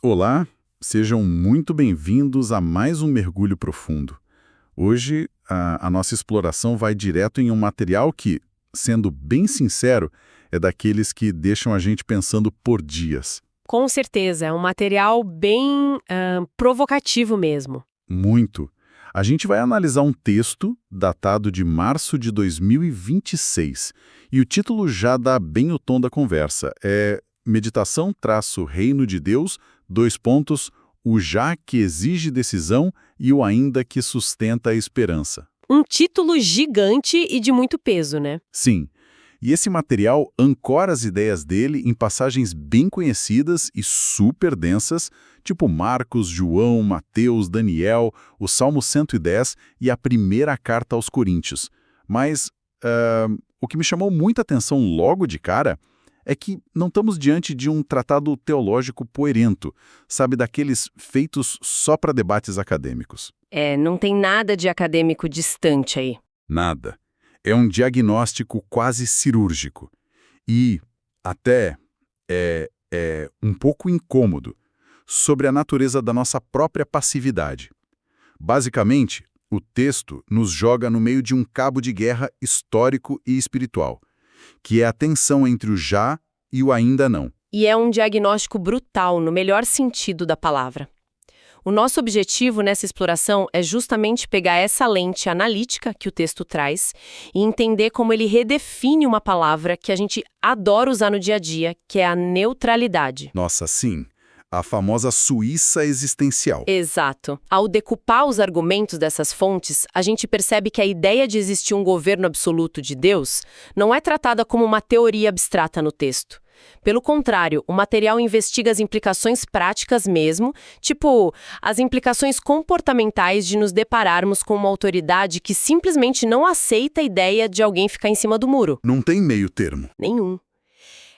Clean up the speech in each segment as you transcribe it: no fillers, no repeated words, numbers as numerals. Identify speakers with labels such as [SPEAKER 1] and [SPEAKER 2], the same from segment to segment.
[SPEAKER 1] Olá, sejam muito bem-vindos a mais um mergulho profundo. Hoje, a nossa exploração vai direto em um material que, sendo bem sincero, é daqueles que deixam a gente pensando por dias.
[SPEAKER 2] Com certeza, é um material bem provocativo mesmo.
[SPEAKER 1] Muito. A gente vai analisar um texto datado de março de 2026, e o título já dá bem o tom da conversa. É Meditação-Reino de Deus, o já que exige decisão e o ainda que sustenta a esperança.
[SPEAKER 2] Um título gigante e de muito peso, né?
[SPEAKER 1] Sim, e esse material ancora as ideias dele em passagens bem conhecidas e super densas, tipo Marcos, João, Mateus, Daniel, o Salmo 110 e a primeira carta aos Coríntios. Mas o que me chamou muita atenção logo de cara é que não estamos diante de um tratado teológico poerento, sabe, daqueles feitos só para debates acadêmicos.
[SPEAKER 2] Não tem nada de acadêmico distante aí.
[SPEAKER 1] Nada. É um diagnóstico quase cirúrgico. E até é um pouco incômodo sobre a natureza da nossa própria passividade. Basicamente, o texto nos joga no meio de um cabo de guerra histórico e espiritual, que é a tensão entre o já e o ainda não.
[SPEAKER 2] E é um diagnóstico brutal, no melhor sentido da palavra. O nosso objetivo nessa exploração é justamente pegar essa lente analítica que o texto traz e entender como ele redefine uma palavra que a gente adora usar no dia a dia, que é a neutralidade.
[SPEAKER 1] Nossa, sim. A famosa Suíça existencial.
[SPEAKER 2] Exato. Ao decupar os argumentos dessas fontes, a gente percebe que a ideia de existir um governo absoluto de Deus não é tratada como uma teoria abstrata no texto. Pelo contrário, o material investiga as implicações práticas mesmo, tipo, as implicações comportamentais de nos depararmos com uma autoridade que simplesmente não aceita a ideia de alguém ficar em cima do muro.
[SPEAKER 1] Não tem meio termo.
[SPEAKER 2] Nenhum.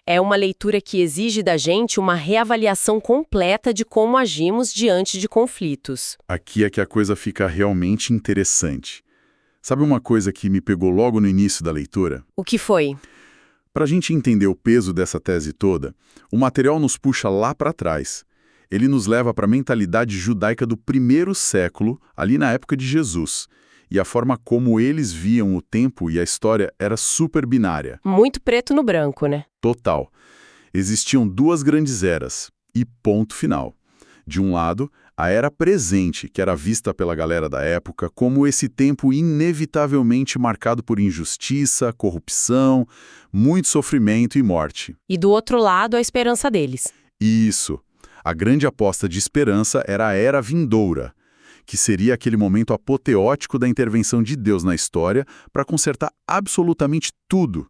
[SPEAKER 2] É uma leitura que exige da gente uma reavaliação completa de como agimos diante de conflitos.
[SPEAKER 1] Aqui é que a coisa fica realmente interessante. Sabe uma coisa que me pegou logo no início da leitura?
[SPEAKER 2] O que foi?
[SPEAKER 1] Para a gente entender o peso dessa tese toda, o material nos puxa lá para trás. Ele nos leva para a mentalidade judaica do primeiro século, ali na época de Jesus. E a forma como eles viam o tempo e a história era super binária.
[SPEAKER 2] Muito preto no branco, né?
[SPEAKER 1] Total. Existiam duas grandes eras, e ponto final. De um lado, a era presente, que era vista pela galera da época como esse tempo inevitavelmente marcado por injustiça, corrupção, muito sofrimento e morte.
[SPEAKER 2] E do outro lado, a esperança deles.
[SPEAKER 1] Isso. A grande aposta de esperança era a era vindoura, que seria aquele momento apoteótico da intervenção de Deus na história para consertar absolutamente tudo.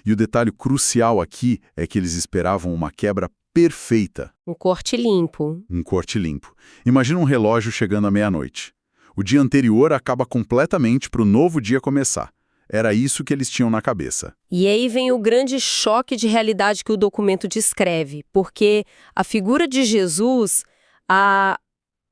[SPEAKER 1] E o detalhe crucial aqui é que eles esperavam uma quebra perfeita.
[SPEAKER 2] Um corte limpo.
[SPEAKER 1] Um corte limpo. Imagina um relógio chegando à meia-noite. O dia anterior acaba completamente para o novo dia começar. Era isso que eles tinham na cabeça.
[SPEAKER 2] E aí vem o grande choque de realidade que o documento descreve, porque a figura de Jesus,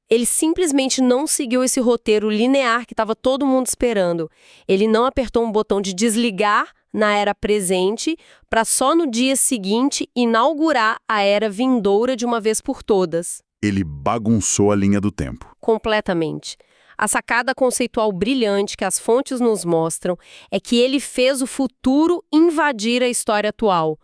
[SPEAKER 2] ele simplesmente não seguiu esse roteiro linear que estava todo mundo esperando. Ele não apertou um botão de desligar na era presente para só no dia seguinte inaugurar a era vindoura de uma vez por todas.
[SPEAKER 1] Ele bagunçou a linha do tempo.
[SPEAKER 2] Completamente. A sacada conceitual brilhante que as fontes nos mostram é que ele fez o futuro invadir a história atual.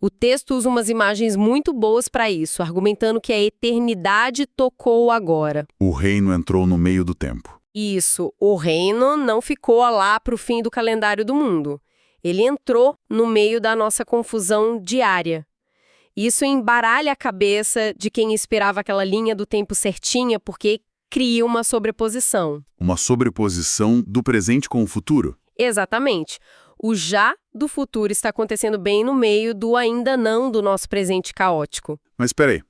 [SPEAKER 2] O texto usa umas imagens muito boas para isso, argumentando que a eternidade tocou agora.
[SPEAKER 1] O reino entrou no meio do tempo.
[SPEAKER 2] Isso, o reino não ficou lá para o fim do calendário do mundo. Ele entrou no meio da nossa confusão diária. Isso embaralha a cabeça de quem esperava aquela linha do tempo certinha, porque cria uma sobreposição.
[SPEAKER 1] Uma sobreposição do presente com o futuro?
[SPEAKER 2] Exatamente. O já do futuro está acontecendo bem no meio do ainda não do nosso presente caótico.
[SPEAKER 1] Mas espera aí.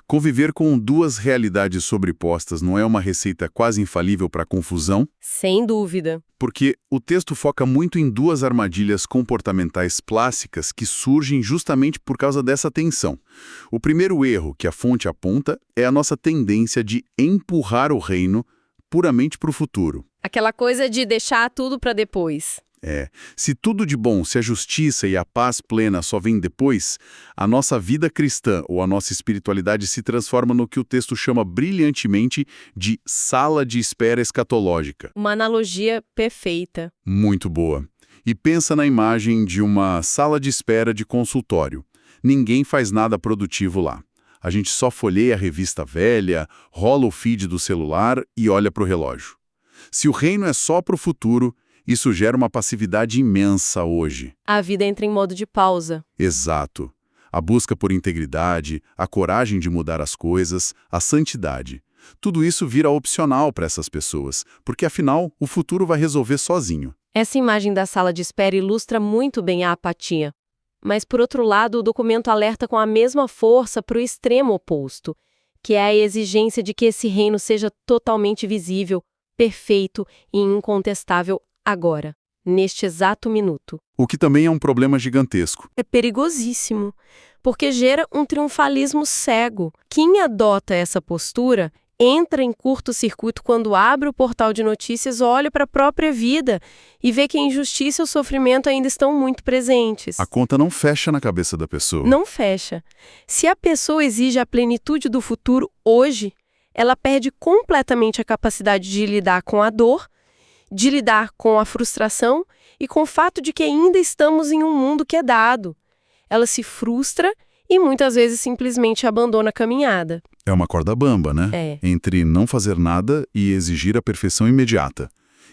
[SPEAKER 1] Conviver com duas realidades sobrepostas não é uma receita quase infalível para confusão?
[SPEAKER 2] Sem dúvida.
[SPEAKER 1] Porque o texto foca muito em duas armadilhas comportamentais clássicas que surgem justamente por causa dessa tensão. O primeiro erro que a fonte aponta é a nossa tendência de empurrar o reino puramente para o futuro.
[SPEAKER 2] Aquela coisa de deixar tudo para depois.
[SPEAKER 1] Se tudo de bom, se a justiça e a paz plena só vêm depois, a nossa vida cristã ou a nossa espiritualidade se transforma no que o texto chama brilhantemente de sala de espera escatológica.
[SPEAKER 2] Uma analogia perfeita.
[SPEAKER 1] Muito boa. E pensa na imagem de uma sala de espera de consultório. Ninguém faz nada produtivo lá. A gente só folheia a revista velha, rola o feed do celular e olha para o relógio. Se o reino é só para o futuro, isso gera uma passividade imensa hoje.
[SPEAKER 2] A vida entra em modo de pausa.
[SPEAKER 1] Exato. A busca por integridade, a coragem de mudar as coisas, a santidade. Tudo isso vira opcional para essas pessoas, porque afinal o futuro vai resolver sozinho.
[SPEAKER 2] Essa imagem da sala de espera ilustra muito bem a apatia. Mas, por outro lado, o documento alerta com a mesma força para o extremo oposto, que é a exigência de que esse reino seja totalmente visível, perfeito e incontestável agora, neste exato minuto.
[SPEAKER 1] O que também é um problema gigantesco.
[SPEAKER 2] É perigosíssimo, porque gera um triunfalismo cego. Quem adota essa postura entra em curto-circuito quando abre o portal de notícias, olha para a própria vida e vê que a injustiça e o sofrimento ainda estão muito presentes.
[SPEAKER 1] A conta não fecha na cabeça da pessoa.
[SPEAKER 2] Não fecha. Se a pessoa exige a plenitude do futuro hoje, ela perde completamente a capacidade de lidar com a dor, de lidar com a frustração e com o fato de que ainda estamos em um mundo que é dado. Ela se frustra e muitas vezes simplesmente abandona a caminhada.
[SPEAKER 1] É uma corda bamba, né? Entre não fazer nada e exigir a perfeição imediata.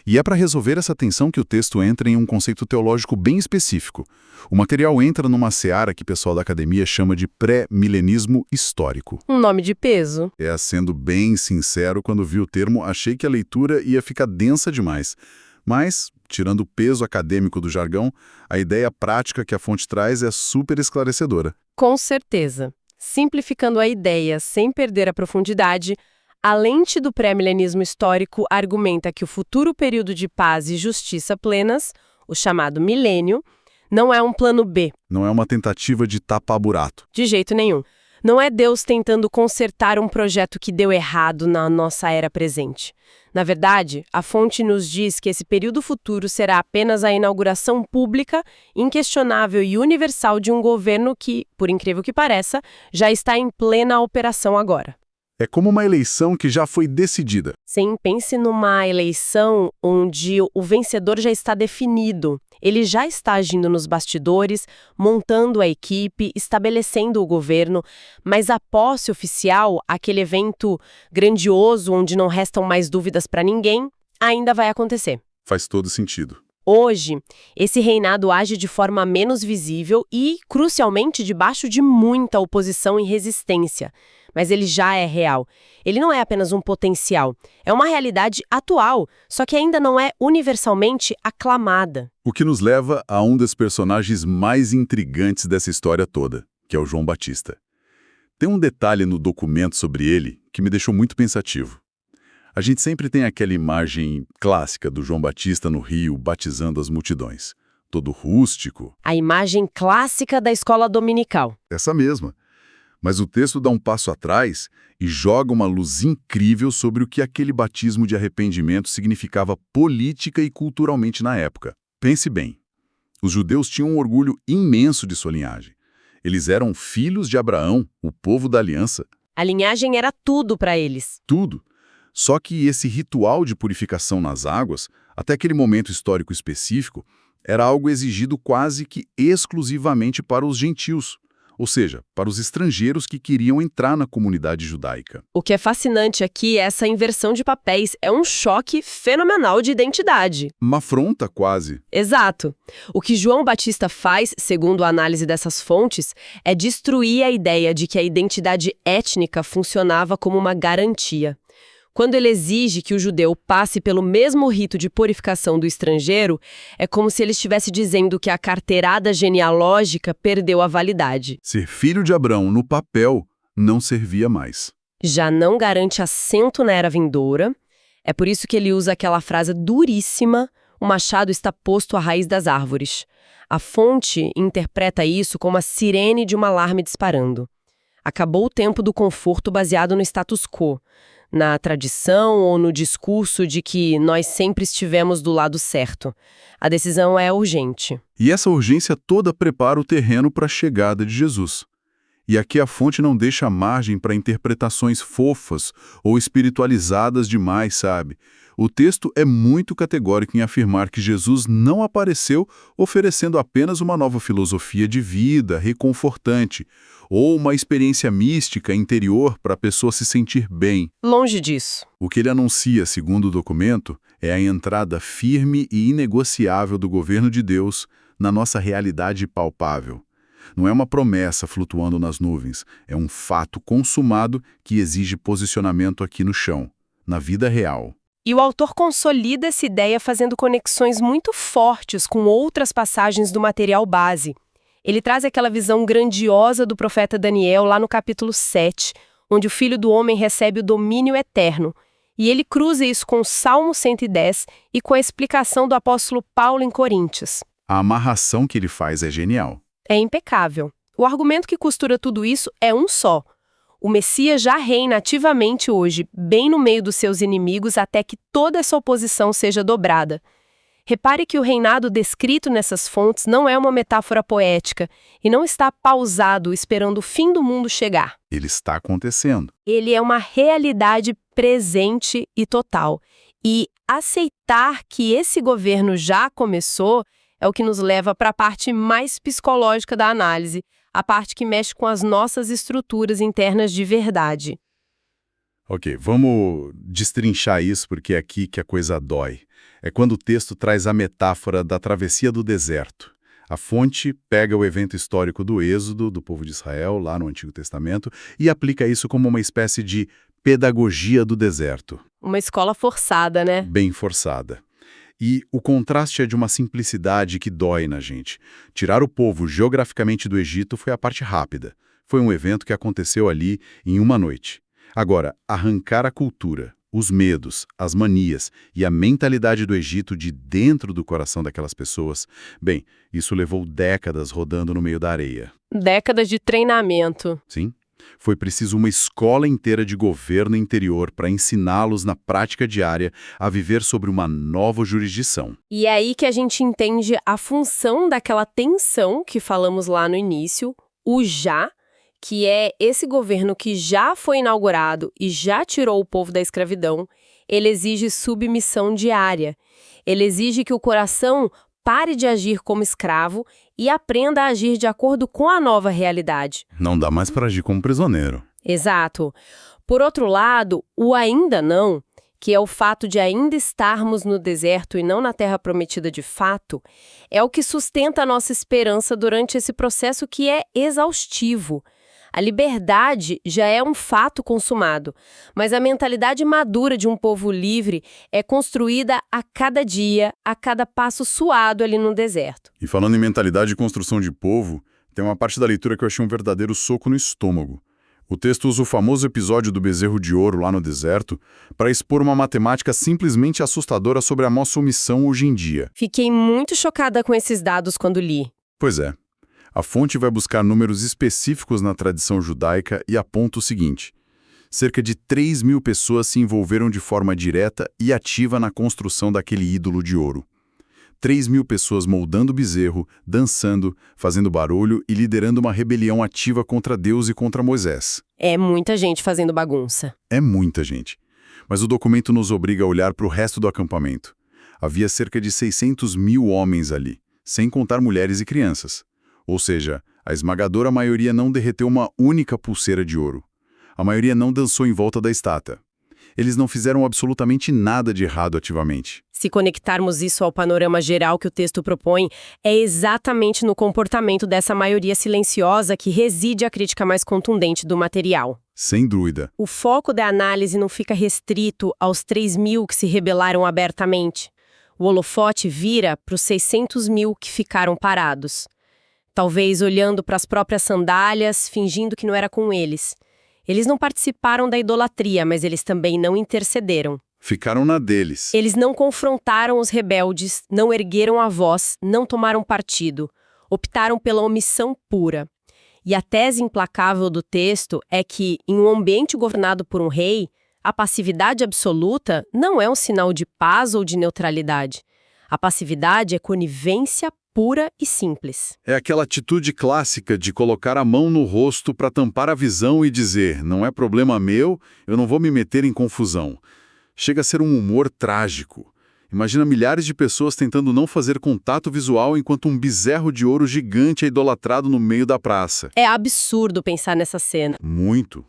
[SPEAKER 1] E é para resolver essa tensão que o texto entra em um conceito teológico bem específico. O material entra numa seara que o pessoal da academia chama de pré-milenismo histórico.
[SPEAKER 2] Um nome de peso.
[SPEAKER 1] Sendo bem sincero, quando vi o termo, achei que a leitura ia ficar densa demais. Mas, tirando o peso acadêmico do jargão, a ideia prática que a fonte traz é super esclarecedora.
[SPEAKER 2] Com certeza. Simplificando a ideia sem perder a profundidade, a lente do pré-milenismo histórico argumenta que o futuro período de paz e justiça plenas, o chamado milênio, não é um plano B.
[SPEAKER 1] Não é uma tentativa de tapar buraco.
[SPEAKER 2] De jeito nenhum. Não é Deus tentando consertar um projeto que deu errado na nossa era presente. Na verdade, a fonte nos diz que esse período futuro será apenas a inauguração pública, inquestionável e universal de um governo que, por incrível que pareça, já está em plena operação agora.
[SPEAKER 1] É como uma eleição que já foi decidida.
[SPEAKER 2] Sim, pense numa eleição onde o vencedor já está definido. Ele já está agindo nos bastidores, montando a equipe, estabelecendo o governo, mas a posse oficial, aquele evento grandioso onde não restam mais dúvidas para ninguém, ainda vai acontecer.
[SPEAKER 1] Faz todo sentido.
[SPEAKER 2] Hoje, esse reinado age de forma menos visível e, crucialmente, debaixo de muita oposição e resistência. Mas ele já é real. Ele não é apenas um potencial, é uma realidade atual, só que ainda não é universalmente aclamada.
[SPEAKER 1] O que nos leva a um dos personagens mais intrigantes dessa história toda, que é o João Batista. Tem um detalhe no documento sobre ele que me deixou muito pensativo. A gente sempre tem aquela imagem clássica do João Batista no Rio batizando as multidões. Todo rústico.
[SPEAKER 2] A imagem clássica da escola dominical.
[SPEAKER 1] Essa mesma. Mas o texto dá um passo atrás e joga uma luz incrível sobre o que aquele batismo de arrependimento significava política e culturalmente na época. Pense bem, os judeus tinham um orgulho imenso de sua linhagem. Eles eram filhos de Abraão, o povo da aliança.
[SPEAKER 2] A linhagem era tudo para eles.
[SPEAKER 1] Tudo. Só que esse ritual de purificação nas águas, até aquele momento histórico específico, era algo exigido quase que exclusivamente para os gentios. Ou seja, para os estrangeiros que queriam entrar na comunidade judaica.
[SPEAKER 2] O que é fascinante aqui é essa inversão de papéis. É um choque fenomenal de identidade.
[SPEAKER 1] Uma afronta, quase.
[SPEAKER 2] Exato. O que João Batista faz, segundo a análise dessas fontes, é destruir a ideia de que a identidade étnica funcionava como uma garantia. Quando ele exige que o judeu passe pelo mesmo rito de purificação do estrangeiro, é como se ele estivesse dizendo que a carteirada genealógica perdeu a validade.
[SPEAKER 1] Ser filho de Abraão no papel não servia mais.
[SPEAKER 2] Já não garante assento na era vindoura. É por isso que ele usa aquela frase duríssima: o machado está posto à raiz das árvores. A fonte interpreta isso como a sirene de um alarme disparando. Acabou o tempo do conforto baseado no status quo, na tradição ou no discurso de que nós sempre estivemos do lado certo. A decisão é urgente.
[SPEAKER 1] E essa urgência toda prepara o terreno para a chegada de Jesus. E aqui a fonte não deixa margem para interpretações fofas ou espiritualizadas demais, sabe? O texto é muito categórico em afirmar que Jesus não apareceu oferecendo apenas uma nova filosofia de vida reconfortante ou uma experiência mística interior para a pessoa se sentir bem.
[SPEAKER 2] Longe disso.
[SPEAKER 1] O que ele anuncia, segundo o documento, é a entrada firme e inegociável do governo de Deus na nossa realidade palpável. Não é uma promessa flutuando nas nuvens, é um fato consumado que exige posicionamento aqui no chão, na vida real.
[SPEAKER 2] E o autor consolida essa ideia fazendo conexões muito fortes com outras passagens do material base. Ele traz aquela visão grandiosa do profeta Daniel lá no capítulo 7, onde o Filho do Homem recebe o domínio eterno. E ele cruza isso com o Salmo 110 e com a explicação do apóstolo Paulo em Coríntios.
[SPEAKER 1] A amarração que ele faz é genial.
[SPEAKER 2] É impecável. O argumento que costura tudo isso é um só. O Messias já reina ativamente hoje, bem no meio dos seus inimigos, até que toda essa oposição seja dobrada. Repare que o reinado descrito nessas fontes não é uma metáfora poética e não está pausado esperando o fim do mundo chegar.
[SPEAKER 1] Ele está acontecendo.
[SPEAKER 2] Ele é uma realidade presente e total. E aceitar que esse governo já começou é o que nos leva para a parte mais psicológica da análise, a parte que mexe com as nossas estruturas internas de verdade.
[SPEAKER 1] Ok, vamos destrinchar isso porque é aqui que a coisa dói. É quando o texto traz a metáfora da travessia do deserto. A fonte pega o evento histórico do êxodo do povo de Israel, lá no Antigo Testamento, e aplica isso como uma espécie de pedagogia do deserto.
[SPEAKER 2] Uma escola forçada, né?
[SPEAKER 1] Bem forçada. E o contraste é de uma simplicidade que dói na gente. Tirar o povo geograficamente do Egito foi a parte rápida. Foi um evento que aconteceu ali em uma noite. Agora, arrancar a cultura, os medos, as manias e a mentalidade do Egito de dentro do coração daquelas pessoas, bem, isso levou décadas rodando no meio da areia.
[SPEAKER 2] Décadas de treinamento.
[SPEAKER 1] Sim. Foi preciso uma escola inteira de governo interior para ensiná-los na prática diária a viver sobre uma nova jurisdição.
[SPEAKER 2] E é aí que a gente entende a função daquela tensão que falamos lá no início, o já, que é esse governo que já foi inaugurado e já tirou o povo da escravidão. Ele exige submissão diária. Ele exige que o coração pare de agir como escravo e aprenda a agir de acordo com a nova realidade.
[SPEAKER 1] Não dá mais para agir como prisioneiro.
[SPEAKER 2] Exato. Por outro lado, o ainda não, que é o fato de ainda estarmos no deserto e não na terra prometida de fato, é o que sustenta a nossa esperança durante esse processo que é exaustivo. A liberdade já é um fato consumado, mas a mentalidade madura de um povo livre é construída a cada dia, a cada passo suado ali no deserto.
[SPEAKER 1] E falando em mentalidade e construção de povo, tem uma parte da leitura que eu achei um verdadeiro soco no estômago. O texto usa o famoso episódio do bezerro de ouro lá no deserto para expor uma matemática simplesmente assustadora sobre a nossa omissão hoje em dia.
[SPEAKER 2] Fiquei muito chocada com esses dados quando li.
[SPEAKER 1] Pois é. A fonte vai buscar números específicos na tradição judaica e aponta o seguinte: cerca de 3.000 pessoas se envolveram de forma direta e ativa na construção daquele ídolo de ouro. 3.000 pessoas moldando o bezerro, dançando, fazendo barulho e liderando uma rebelião ativa contra Deus e contra Moisés.
[SPEAKER 2] É muita gente fazendo bagunça.
[SPEAKER 1] É muita gente. Mas o documento nos obriga a olhar para o resto do acampamento. Havia cerca de 600.000 homens ali, sem contar mulheres e crianças. Ou seja, a esmagadora maioria não derreteu uma única pulseira de ouro. A maioria não dançou em volta da estátua. Eles não fizeram absolutamente nada de errado ativamente.
[SPEAKER 2] Se conectarmos isso ao panorama geral que o texto propõe, é exatamente no comportamento dessa maioria silenciosa que reside a crítica mais contundente do material.
[SPEAKER 1] Sem dúvida.
[SPEAKER 2] O foco da análise não fica restrito aos 3.000 que se rebelaram abertamente. O holofote vira para os 600.000 que ficaram parados. Talvez olhando para as próprias sandálias, fingindo que não era com eles. Eles não participaram da idolatria, mas eles também não intercederam.
[SPEAKER 1] Ficaram na deles.
[SPEAKER 2] Eles não confrontaram os rebeldes, não ergueram a voz, não tomaram partido. Optaram pela omissão pura. E a tese implacável do texto é que, em um ambiente governado por um rei, a passividade absoluta não é um sinal de paz ou de neutralidade. A passividade é conivência pura e simples.
[SPEAKER 1] É aquela atitude clássica de colocar a mão no rosto para tampar a visão e dizer, não é problema meu, eu não vou me meter em confusão. Chega a ser um humor trágico. Imagina milhares de pessoas tentando não fazer contato visual enquanto um bezerro de ouro gigante é idolatrado no meio da praça.
[SPEAKER 2] É absurdo pensar nessa cena.
[SPEAKER 1] Muito.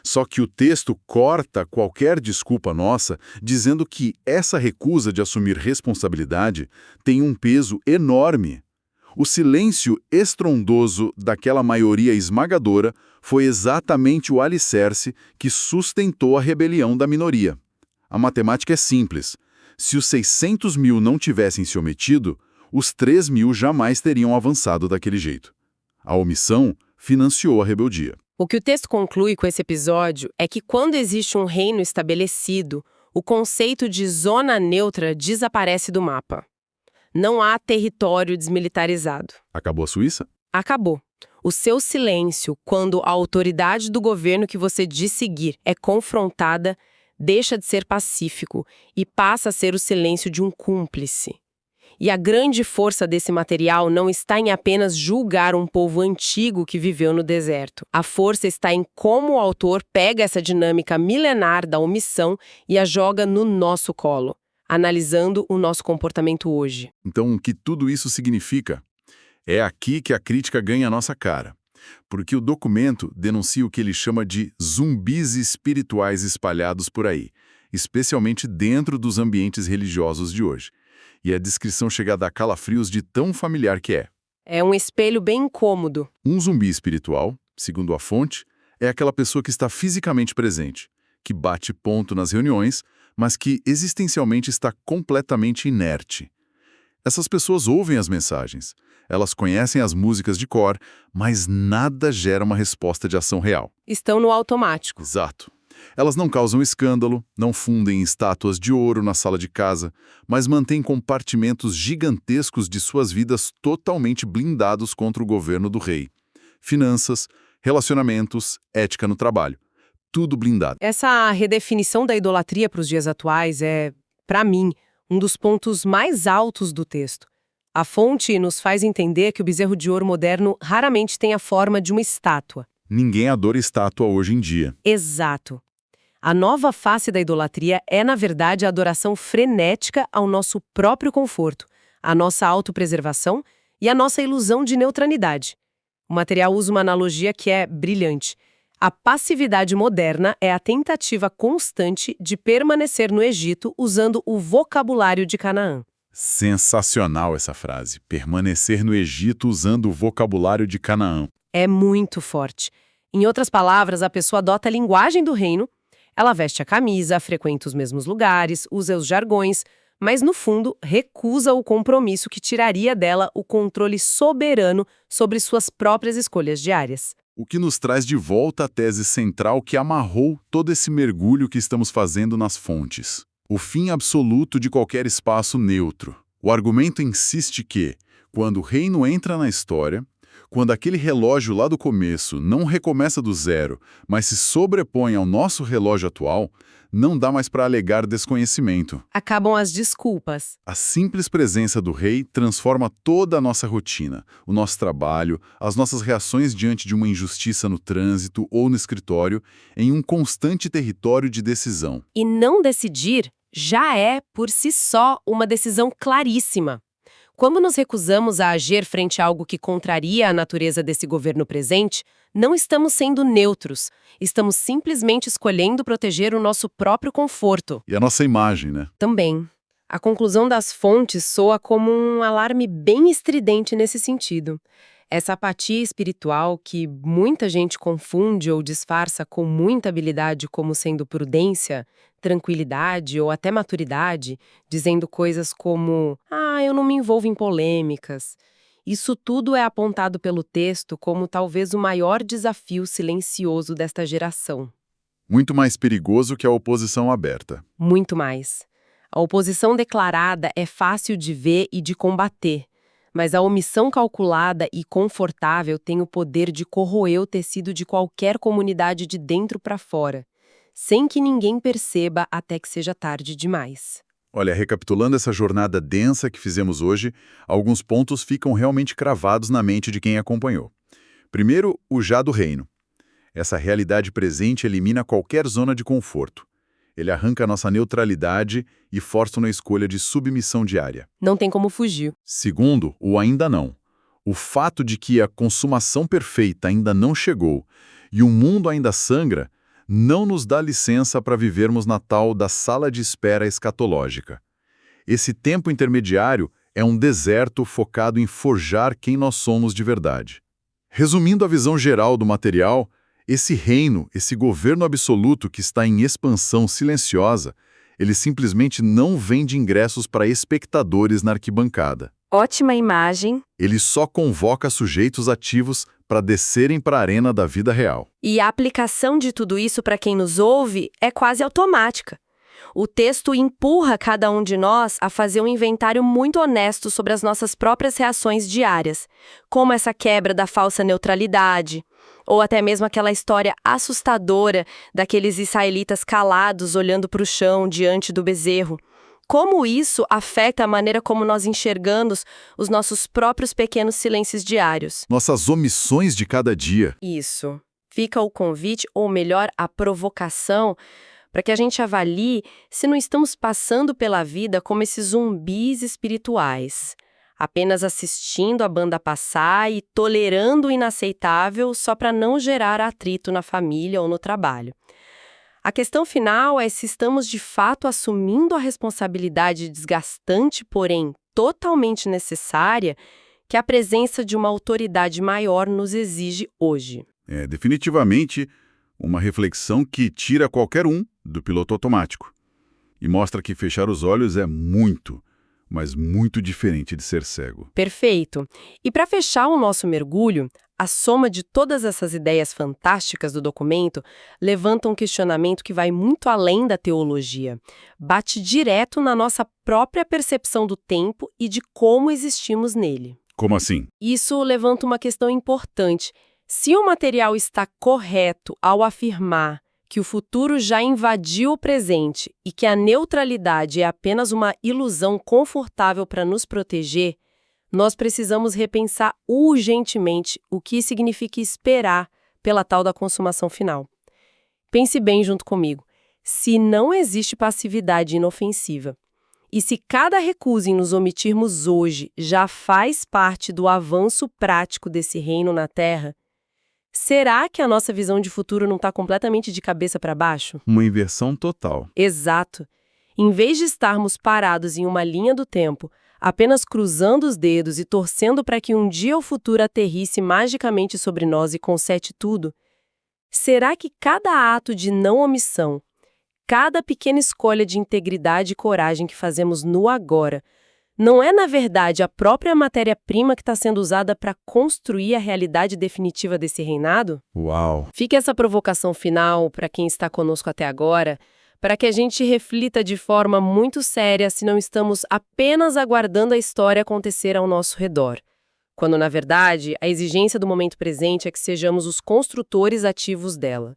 [SPEAKER 1] Só que o texto corta qualquer desculpa nossa, dizendo que essa recusa de assumir responsabilidade tem um peso enorme. O silêncio estrondoso daquela maioria esmagadora foi exatamente o alicerce que sustentou a rebelião da minoria. A matemática é simples. Se os 600 mil não tivessem se omitido, os 3 mil jamais teriam avançado daquele jeito. A omissão financiou a rebeldia.
[SPEAKER 2] O que o texto conclui com esse episódio é que quando existe um reino estabelecido, o conceito de zona neutra desaparece do mapa. Não há território desmilitarizado.
[SPEAKER 1] Acabou a Suíça?
[SPEAKER 2] Acabou. O seu silêncio, quando a autoridade do governo que você diz seguir é confrontada, deixa de ser pacífico e passa a ser o silêncio de um cúmplice. E a grande força desse material não está em apenas julgar um povo antigo que viveu no deserto. A força está em como o autor pega essa dinâmica milenar da omissão e a joga no nosso colo, analisando o nosso comportamento hoje.
[SPEAKER 1] Então, o que tudo isso significa? É aqui que a crítica ganha a nossa cara. Porque o documento denuncia o que ele chama de zumbis espirituais espalhados por aí, especialmente dentro dos ambientes religiosos de hoje. E a descrição chega a dar calafrios de tão familiar que é.
[SPEAKER 2] É um espelho bem incômodo.
[SPEAKER 1] Um zumbi espiritual, segundo a fonte, é aquela pessoa que está fisicamente presente, que bate ponto nas reuniões, mas que existencialmente está completamente inerte. Essas pessoas ouvem as mensagens, elas conhecem as músicas de cor, mas nada gera uma resposta de ação real.
[SPEAKER 2] Estão no automático.
[SPEAKER 1] Exato. Elas não causam escândalo, não fundem estátuas de ouro na sala de casa, mas mantêm compartimentos gigantescos de suas vidas totalmente blindados contra o governo do rei. Finanças, relacionamentos, ética no trabalho. Tudo blindado.
[SPEAKER 2] Essa redefinição da idolatria para os dias atuais é, para mim, um dos pontos mais altos do texto. A fonte nos faz entender que o bezerro de ouro moderno raramente tem a forma de uma estátua.
[SPEAKER 1] Ninguém adora estátua hoje em dia.
[SPEAKER 2] Exato. A nova face da idolatria é, na verdade, a adoração frenética ao nosso próprio conforto, a nossa autopreservação e a nossa ilusão de neutralidade. O material usa uma analogia que é brilhante. A passividade moderna é a tentativa constante de permanecer no Egito usando o vocabulário de Canaã.
[SPEAKER 1] Sensacional essa frase. Permanecer no Egito usando o vocabulário de Canaã.
[SPEAKER 2] É muito forte. Em outras palavras, a pessoa adota a linguagem do reino, ela veste a camisa, frequenta os mesmos lugares, usa os jargões, mas no fundo recusa o compromisso que tiraria dela o controle soberano sobre suas próprias escolhas diárias.
[SPEAKER 1] O que nos traz de volta a tese central que amarrou todo esse mergulho que estamos fazendo nas fontes. O fim absoluto de qualquer espaço neutro. O argumento insiste que, quando o reino entra na história, quando aquele relógio lá do começo não recomeça do zero, mas se sobrepõe ao nosso relógio atual, não dá mais para alegar desconhecimento.
[SPEAKER 2] Acabam as desculpas.
[SPEAKER 1] A simples presença do rei transforma toda a nossa rotina, o nosso trabalho, as nossas reações diante de uma injustiça no trânsito ou no escritório, em um constante território de decisão.
[SPEAKER 2] E não decidir já é, por si só, uma decisão claríssima. Quando nos recusamos a agir frente a algo que contraria a natureza desse governo presente, não estamos sendo neutros, estamos simplesmente escolhendo proteger o nosso próprio conforto.
[SPEAKER 1] E a nossa imagem, né?
[SPEAKER 2] Também. A conclusão das fontes soa como um alarme bem estridente nesse sentido. Essa apatia espiritual que muita gente confunde ou disfarça com muita habilidade como sendo prudência, tranquilidade ou até maturidade, dizendo coisas como eu não me envolvo em polêmicas. Isso tudo é apontado pelo texto como talvez o maior desafio silencioso desta geração.
[SPEAKER 1] Muito mais perigoso que a oposição aberta.
[SPEAKER 2] Muito mais. A oposição declarada é fácil de ver e de combater. Mas a omissão calculada e confortável tem o poder de corroer o tecido de qualquer comunidade de dentro para fora, sem que ninguém perceba até que seja tarde demais.
[SPEAKER 1] Olha, recapitulando essa jornada densa que fizemos hoje, alguns pontos ficam realmente cravados na mente de quem acompanhou. Primeiro, o já do reino. Essa realidade presente elimina qualquer zona de conforto. Ele arranca nossa neutralidade e força uma escolha de submissão diária.
[SPEAKER 2] Não tem como fugir.
[SPEAKER 1] Segundo, o ainda não. O fato de que a consumação perfeita ainda não chegou e o mundo ainda sangra não nos dá licença para vivermos na tal da sala de espera escatológica. Esse tempo intermediário é um deserto focado em forjar quem nós somos de verdade. Resumindo a visão geral do material, esse reino, esse governo absoluto que está em expansão silenciosa, ele simplesmente não vende ingressos para espectadores na arquibancada.
[SPEAKER 2] Ótima imagem.
[SPEAKER 1] Ele só convoca sujeitos ativos para descerem para a arena da vida real.
[SPEAKER 2] E a aplicação de tudo isso para quem nos ouve é quase automática. O texto empurra cada um de nós a fazer um inventário muito honesto sobre as nossas próprias reações diárias, como essa quebra da falsa neutralidade, ou até mesmo aquela história assustadora daqueles israelitas calados olhando para o chão diante do bezerro. Como isso afeta a maneira como nós enxergamos os nossos próprios pequenos silêncios diários.
[SPEAKER 1] Nossas omissões de cada dia.
[SPEAKER 2] Isso. Fica o convite, ou melhor, a provocação, para que a gente avalie se não estamos passando pela vida como esses zumbis espirituais, apenas assistindo a banda passar e tolerando o inaceitável só para não gerar atrito na família ou no trabalho. A questão final é se estamos de fato assumindo a responsabilidade desgastante, porém totalmente necessária, que a presença de uma autoridade maior nos exige hoje.
[SPEAKER 1] É definitivamente uma reflexão que tira qualquer um do piloto automático e mostra que fechar os olhos é muito, mas muito diferente de ser cego.
[SPEAKER 2] Perfeito. E para fechar o nosso mergulho, a soma de todas essas ideias fantásticas do documento levanta um questionamento que vai muito além da teologia. Bate direto na nossa própria percepção do tempo e de como existimos nele.
[SPEAKER 1] Como assim?
[SPEAKER 2] Isso levanta uma questão importante. Se o material está correto ao afirmar que o futuro já invadiu o presente e que a neutralidade é apenas uma ilusão confortável para nos proteger, nós precisamos repensar urgentemente o que significa esperar pela tal da consumação final. Pense bem junto comigo. Se não existe passividade inofensiva, e se cada recuso em nos omitirmos hoje já faz parte do avanço prático desse reino na Terra, será que a nossa visão de futuro não está completamente de cabeça para baixo?
[SPEAKER 1] Uma inversão total.
[SPEAKER 2] Exato. Em vez de estarmos parados em uma linha do tempo, apenas cruzando os dedos e torcendo para que um dia o futuro aterrisse magicamente sobre nós e conserte tudo, será que cada ato de não omissão, cada pequena escolha de integridade e coragem que fazemos no agora, não é, na verdade, a própria matéria-prima que está sendo usada para construir a realidade definitiva desse reinado?
[SPEAKER 1] Uau!
[SPEAKER 2] Fica essa provocação final para quem está conosco até agora, para que a gente reflita de forma muito séria se não estamos apenas aguardando a história acontecer ao nosso redor, quando, na verdade, a exigência do momento presente é que sejamos os construtores ativos dela.